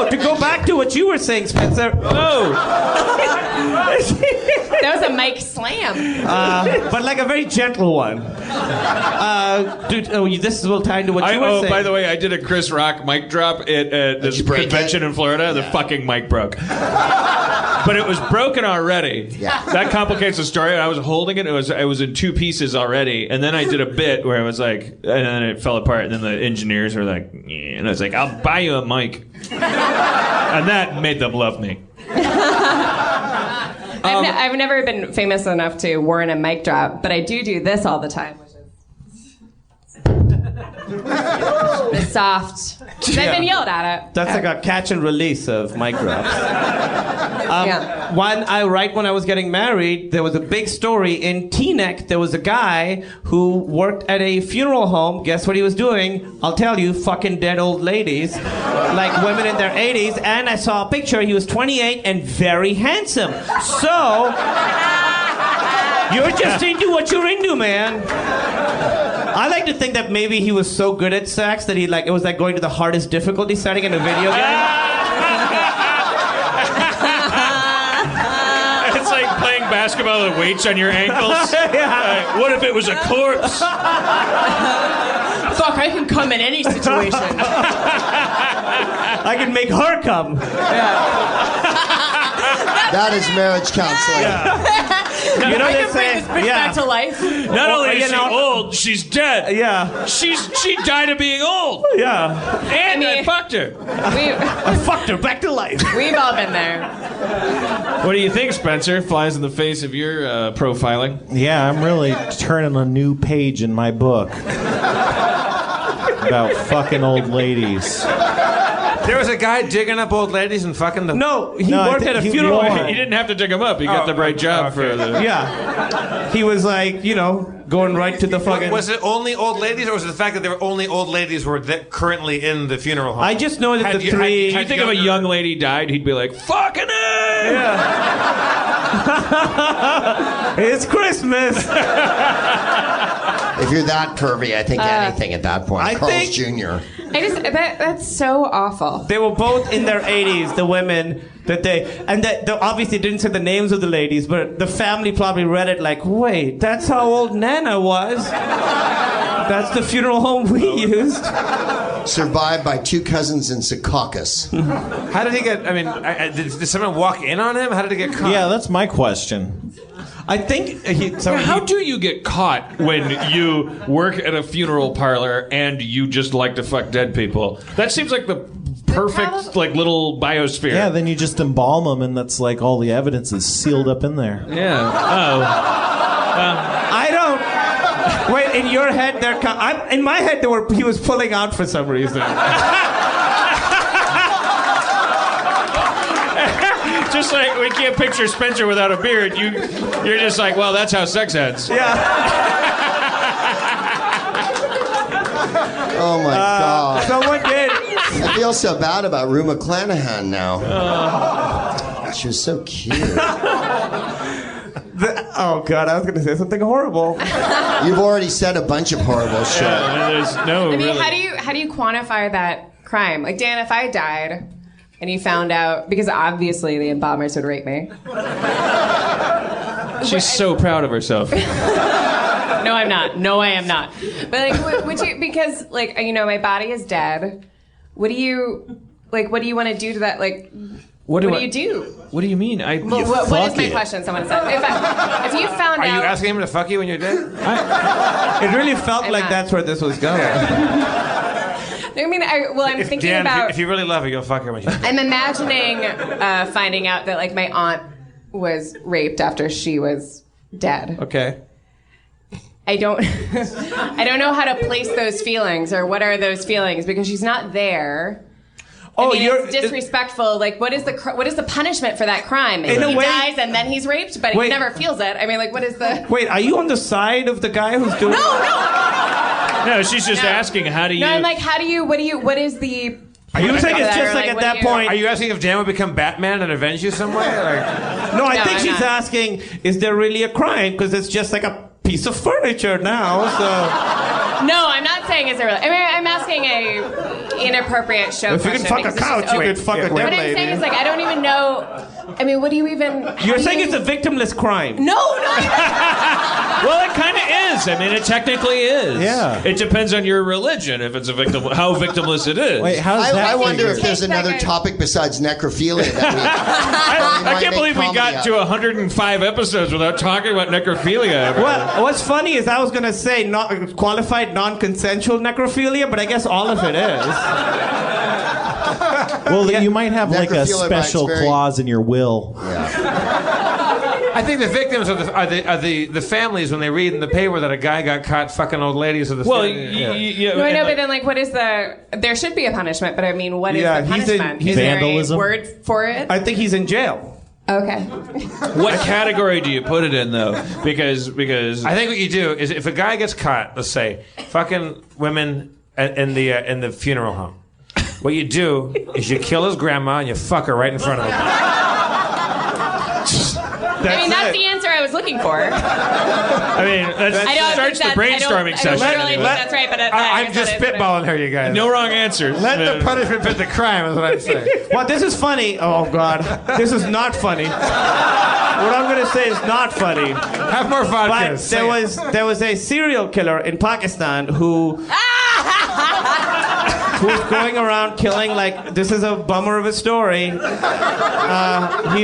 Oh, to go back to what you were saying, Spencer. Oh. That was a mic slam. But like a very gentle one. Dude, this is well tied to what you were saying. By the way, I did a Chris Rock mic drop at this convention in Florida. The fucking mic broke. But it was broken already. Yeah. That complicates the story. I was holding it. It was in two pieces already. And then I did a bit where I was like, and then it fell apart. And then the engineers were like, yeah. And I was like, I'll buy you a mic. And that made them love me. I've never been famous enough to warrant a mic drop, but I do this all the time, which is the soft. I've been yelled at it. That's like a catch and release of mic drops. When I was getting married, there was a big story in Teaneck. There was a guy who worked at a funeral home. Guess what he was doing? I'll tell you, fucking dead old ladies, like women in their 80s. And I saw a picture. He was 28 and very handsome. So you're just into what you're into, man. I like to think that maybe he was so good at sex that it was like going to the hardest difficulty setting in a video game. It's like playing basketball with weights on your ankles. Yeah. What if it was a corpse? Fuck, I can come in any situation. I can make her come. That is marriage counseling. You know I they can bring say, this bitch back to life. Not only is she old, she's dead. Yeah. She died of being old. Yeah. And I fucked her. I fucked her back to life. We've all been there. What do you think, Spencer? Flies in the face of your profiling. Yeah, I'm really turning a new page in my book about fucking old ladies. There was a guy digging up old ladies and fucking them. No, he worked at a funeral home. He didn't have to dig them up. He got the right job for the... Yeah. He was like, going right to the fucking... Was it only old ladies, or was it the fact that there were only old ladies were currently in the funeral home? I just know that If you think if a young lady died, he'd be like, fucking it! Yeah. It's Christmas. If you're that pervy, I think anything at that point. Carl's Jr. That's so awful. They were both in their 80s, the women they obviously didn't say the names of the ladies, but the family probably read it like, wait, that's how old Nana was. That's the funeral home we used. Survived by two cousins in Secaucus. How did he get? I mean, did someone walk in on him? How did he get caught? Yeah, that's my question. I think how do you get caught when you work at a funeral parlor and you just like to fuck dead people? That seems like the perfect little biosphere. Yeah, then you just embalm them, and that's like all the evidence is sealed up in there. Yeah. I don't. Wait, in your head, in my head, he was pulling out for some reason. Just like we can't picture Spencer without a beard, you're just like, well, that's how sex ends. Yeah. Oh my God. Someone did. I feel so bad about Rue McClanahan now. She was so cute. Oh God, I was going to say something horrible. You've already said a bunch of horrible shit. There's no. I mean, really... how do you quantify that crime? Like, Dan, if I died and you found out, because obviously the embalmers would rape me. She's so proud of herself. No, I'm not. No, I am not. But would you? Because my body is dead. What do you want to do to that? What do you do? What do you mean? What is my question? Someone said. If you found out... Are you asking him to fuck you when you're dead? It really felt like that's where this was going. I mean, I'm thinking about... If you really love her, you'll fuck her when you're dead. I'm imagining finding out that, my aunt was raped after she was dead. Okay. I don't know how to place those feelings, or what are those feelings, because she's not there. It's disrespectful. What is the punishment for that crime? He dies and then he's raped, but he never feels it. I mean, what is the... Wait, are you on the side of the guy who's doing... No, she's just asking, how do you... No, I'm like, what is the... Are you saying it's just at that point... Are you asking if Dan would become Batman and avenge you some way? No, I think she's asking, is there really a crime? Because it's just like a piece of furniture now, so... No, I'm not saying it's irrelevant. I mean, I'm asking a inappropriate show If you question. can fuck a because it's couch, just you open. could fuck a dead What I'm lady. saying is, like, I don't even know. I mean, what do you even? You're saying it's a victimless crime. No, not even. Well, it kind of is. I mean, it technically is. Yeah. It depends on your religion if it's a victim, how victimless it is. Wait, how's that? I wonder figure? if there's another topic besides necrophilia that we. I can't believe we got to 105 episodes without talking about necrophilia. Well, what's funny is I was gonna say not qualified non-consensual necrophilia, but I guess all of it is. Well, you might have like a Necrophilia by special experience. clause in your will. I think the victims are the families when they read in the paper that a guy got caught fucking old ladies. Of the Well, yeah. No, I know, but then, like, what is the? There should be a punishment, but I mean, what is Yeah, the he's in- punishment? he's Is there a vandalism. word for it? I think he's in jail. Okay. what category do you put it in, though? Because I think what you do is if a guy gets caught, let's say, fucking women in the funeral home, what you do is you kill his grandma and you fuck her right in front of him. That's the answer I was looking for. I mean, that I don't starts the think brainstorming I session. don't really think anyway. that's right, but I'm just spitballing here, you guys. No wrong answers. Let the punishment fit the crime, is what I'm saying. Well, this is funny. Oh God, this is not funny. What I'm gonna say is not funny. Have more vodka. But there was a serial killer in Pakistan who was going around killing, like, this is a bummer of a story. He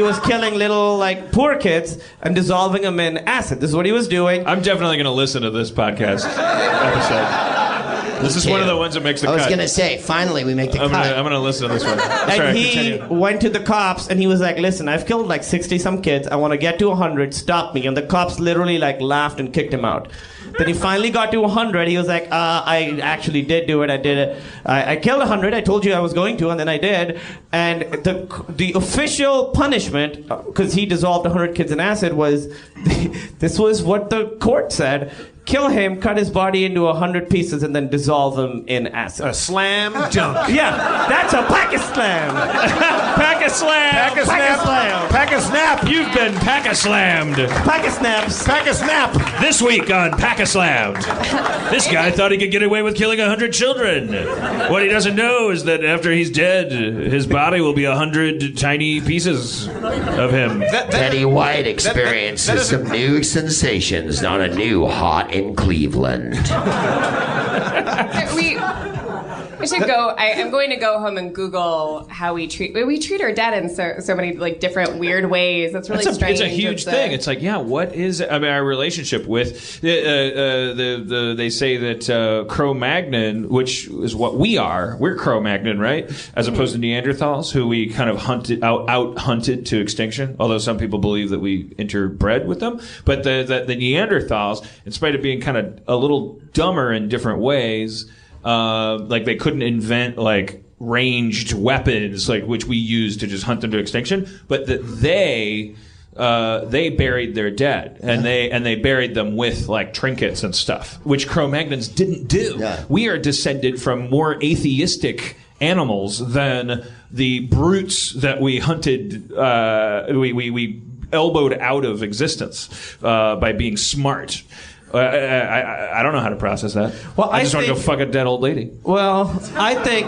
was killing little, like, poor kids and dissolving them in acid. This is what he was doing. I'm definitely going to listen to this podcast episode. This is one of the ones that makes the I cut. was gonna say, finally we make the I'm cut. gonna listen to this one. And Sorry, he continue. went to the cops and he was like, listen, I've killed like 60 some kids. I want to get to 100. Stop me. And the cops literally like laughed and kicked him out. Then he finally got to 100. He was like, I actually did do it. I did it. I killed 100. I told you I was going to, and then I did. And the official punishment, because he dissolved 100 kids in acid, was this was what the court said. Kill him, cut his body into 100 pieces, and then dissolve him in acid. A slam dunk. Yeah, that's a Pakistan. Pack-a-slam! Pakisnap. You've been pack-a-slammed. Pakisnaps. Pakisnap. This week on Pack-a-slammed. This guy thought he could get away with killing 100 children. What he doesn't know is that after he's dead, his body will be 100 tiny pieces of him. Betty White experiences some new sensations on a new hot in Cleveland. We should go. I'm going to go home and Google how we treat our dead in so many like different weird ways. That's really strange. It's a huge thing. It's like, yeah, what is our relationship with they say that Cro-Magnon, which is what we are. We're Cro-Magnon, right? As opposed to Neanderthals, who we kind of out hunted to extinction. Although some people believe that we interbred with them, but the Neanderthals, in spite of being kind of a little dumber in different ways. Like they couldn't invent like ranged weapons like which we use to just hunt them to extinction, but that they buried their dead and they buried them with like trinkets and stuff, which Cro-Magnons didn't do. Yeah. We are descended from more atheistic animals than the brutes that we hunted. We elbowed out of existence by being smart. I don't know how to process that. Well, I just want to think- go fuck a dead old lady. Well, I think,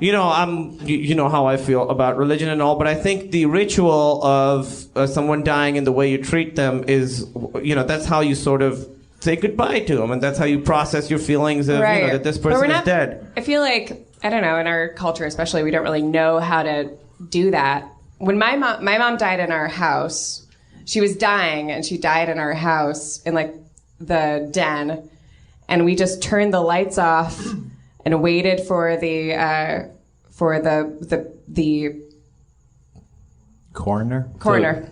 you know how I feel about religion and all, but I think the ritual of someone dying and the way you treat them is, that's how you sort of say goodbye to them, and that's how you process your feelings of, right. that this But we're person is not- dead. I feel like I don't know, in our culture especially, we don't really know how to do that. When my mom died in our house, she was dying and she died in our house in like the den, and we just turned the lights off and waited for the Coroner? coroner.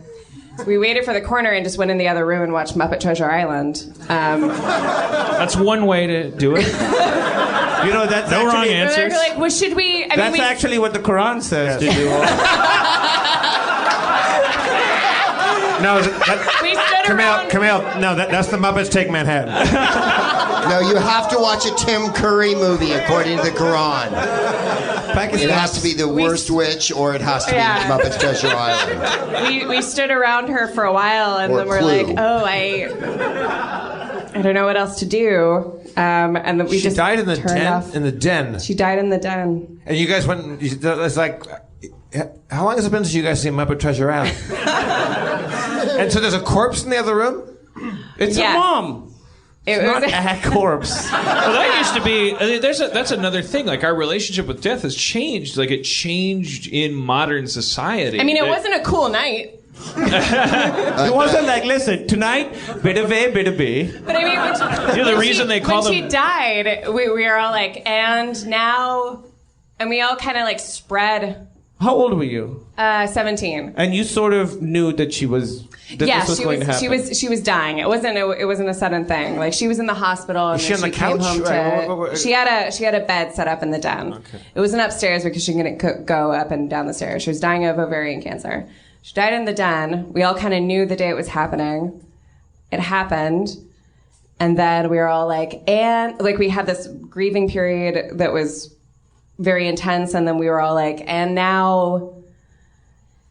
We waited for the coroner and just went in the other room and watched Muppet Treasure Island. That's one way to do it. That's No wrong actually, answer. And they're like, well, should we? I That's mean, actually what the Quran says to do. No, we stood around. Camille. No, that's the Muppets Take Manhattan. No, you have to watch a Tim Curry movie according to the Quran. It has to be the worst witch, or it has to be Yeah. Muppets Treasure Island. We stood around her for a while, and Or then we're Clue. like, oh, I don't know what else to do. And then we She just died in the turned den. off. In the den. She died in the den. And you guys went. It's like, how long has it been since you guys seen Muppet Treasure Island? And so there's a corpse in the other room. It's Yes. a mom. It It's was not a corpse. Well, that used to be. I mean, that's another thing. Like our relationship with death has changed. Like it changed in modern society. I mean, it wasn't a cool night. It wasn't like, listen, tonight, bit of A, bit of B. But I mean, the reason they call when them. she died, we were all like, and now, and we all kind of like spread. How old were you? 17. And you sort of knew that this was going to happen. She was dying. It wasn't a sudden thing. Like she was in the hospital and Was she then on the came couch? home to. She had a bed set up in the den. Okay. It wasn't upstairs because she couldn't go up and down the stairs. She was dying of ovarian cancer. She died in the den. We all kind of knew the day it was happening. It happened. And then we were all like, and like we had this grieving period that was very intense. And then we were all like, and now,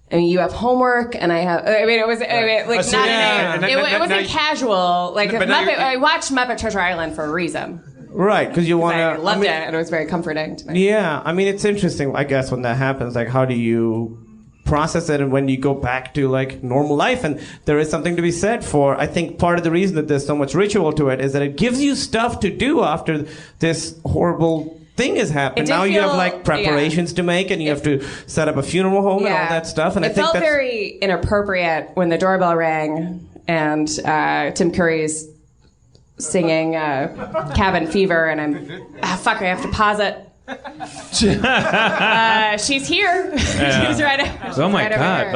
I mean, you have homework and it was it wasn't casual. Like I watched Muppet Treasure Island for a reason. Right, because you want to. I loved it and it was very comforting to me. Yeah, I mean, it's interesting, I guess, when that happens. Like, how do you process it and when you go back to like normal life? And there is something to be said for, I think part of the reason that there's so much ritual to it is that it gives you stuff to do after this horrible thing has happened. Now you have like preparations to make and you have to set up a funeral home and all that stuff. And I think felt very inappropriate when the doorbell rang and Tim Curry's singing Cabin Fever and I have to pause it. She's here. She's right. Oh my right over God! here.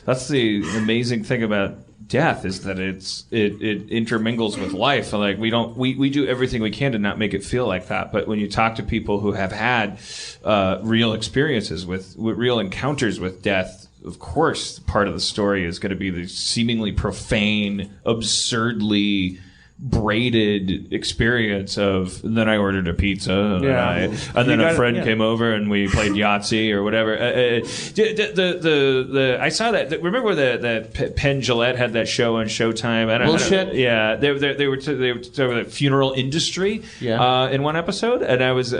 That's the amazing thing about death is that it intermingles with life. Like we do everything we can to not make it feel like that. But when you talk to people who have had real experiences with real encounters with death, of course, part of the story is going to be the seemingly profane, absurdly braided experience of, and then I ordered a pizza and then a friend came over and we played Yahtzee or whatever. I saw that. Remember the Penn Jillette had that show on Showtime? Bullshit. Yeah, they were talking about the funeral industry in one episode, and I was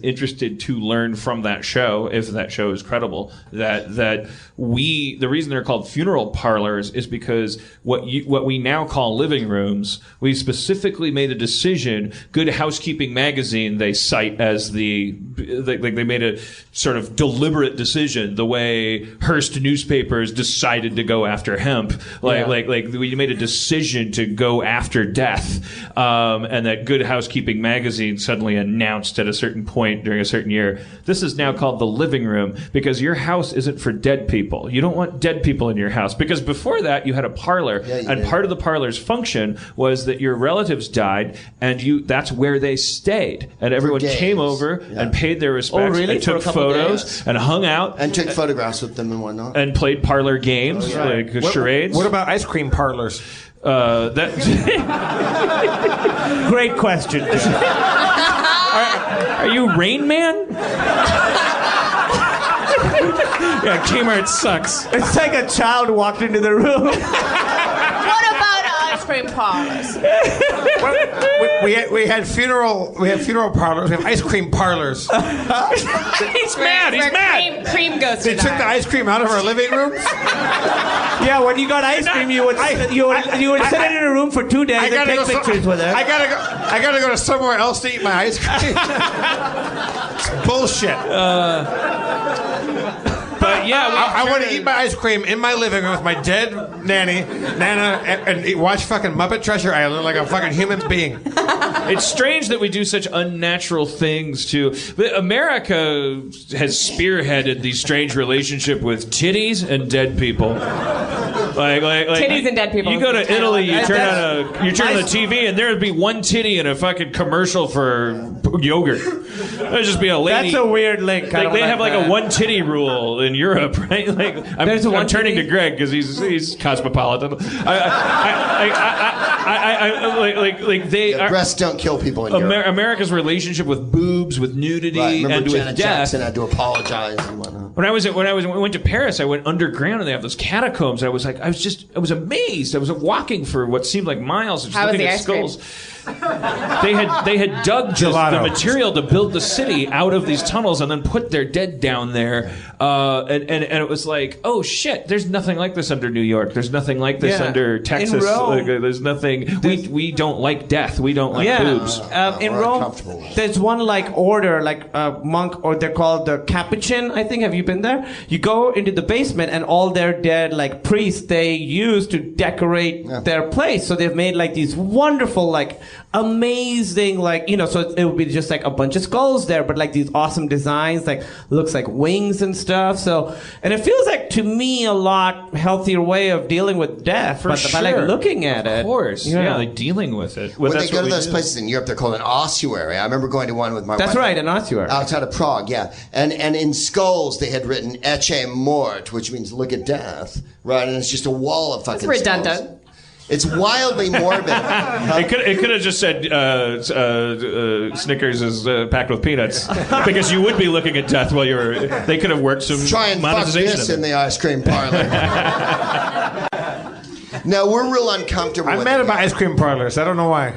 interested to learn from that show, if that show is credible, that the reason they're called funeral parlors is because what we now call living rooms, we specifically made a decision. Good Housekeeping magazine they cite as they made a sort of deliberate decision, the way Hearst newspapers decided to go after hemp. Like we made a decision to go after death, and that Good Housekeeping magazine suddenly announced at a certain point during a certain year, this is now called the living room because your house isn't for dead people. You don't want dead people in your house, because before that you had a parlor, and part of the parlor's function was that your relatives died and that's where they stayed, and everyone came over and paid their respects and took photos and hung out and took photographs with them and whatnot and played parlor games like charades. What about ice cream parlors? Great question. Are you Rain Man? Yeah, Kmart sucks. It's like a child walked into the room. What about ice cream parlors? We had funeral parlors. We have ice cream parlors. He's mad. Cream goes They to took the ice cream out of our living rooms. Yeah, when you got ice cream, you would sit in a room for 2 days and take pictures with it. I gotta go to somewhere else to eat my ice cream. It's bullshit. But yeah, I want to eat my ice cream in my living room with my dead Nana, and watch fucking Muppet Treasure Island like a fucking human being. It's strange that we do such unnatural things to. America has spearheaded the strange relationship with titties and dead people. Like titties and dead people. You go to Italy, you turn on the TV, and there would be one titty in a fucking commercial for yogurt. There'd just be a lady. That's a weird link. Like they have like a one titty rule in Europe, right? Like I'm turning to Greg because he's cosmopolitan. Breasts don't kill people in Europe. America's relationship with boobs boobs, with nudity, Right. Remember and Janet with death. Jackson had to apologize and whatnot. When I went to Paris, I went underground and they have those catacombs. And I was amazed. I was walking for what seemed like miles, just How was looking the at ice cream? skulls. They had dug the material to build the city out of these tunnels and then put their dead down there. And it was like, oh shit, there's nothing like this under New York. There's nothing like this under Texas. In Rome, there's nothing. We don't like death. We don't like boobs. In Rome, there's one like order, like monk, or they're called the Capuchin, I think. Have you been there? You go into the basement and all their dead like priests they use to decorate their place. So they've made like these wonderful, like amazing, like, you know, so it would be just like a bunch of skulls there, but like these awesome designs, like looks like wings and stuff. So, and it feels like to me a lot healthier way of dealing with death by like looking at it. Of course, yeah, like dealing with it. When they go to those places in Europe, they're called an ossuary. I remember going to one with my wife. That's right, an ossuary. Outside of Prague, yeah. And in skulls, they had written Ecce Mort, which means look at death, right? And it's just a wall of fucking redundant. skulls. It's wildly morbid. It could have just said Snickers is packed with peanuts, because you would be looking at death while you were. They could have worked some Try and fuck monetization this of it. in the ice cream parlor. No, we're real uncomfortable. I'm with mad it. about ice cream parlors. I don't know why.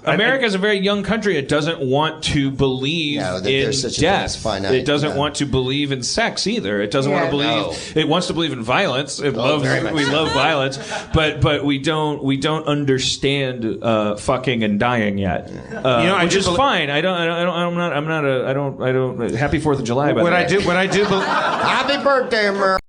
America is a very young country. It doesn't want to believe that in there's such a thing as death. finite. It doesn't want to believe in sex either. It doesn't want to believe. It wants to believe in violence. We love violence, but we don't understand fucking and dying yet. Which is fine. I don't. Happy 4th of July. What I do. Happy birthday, America.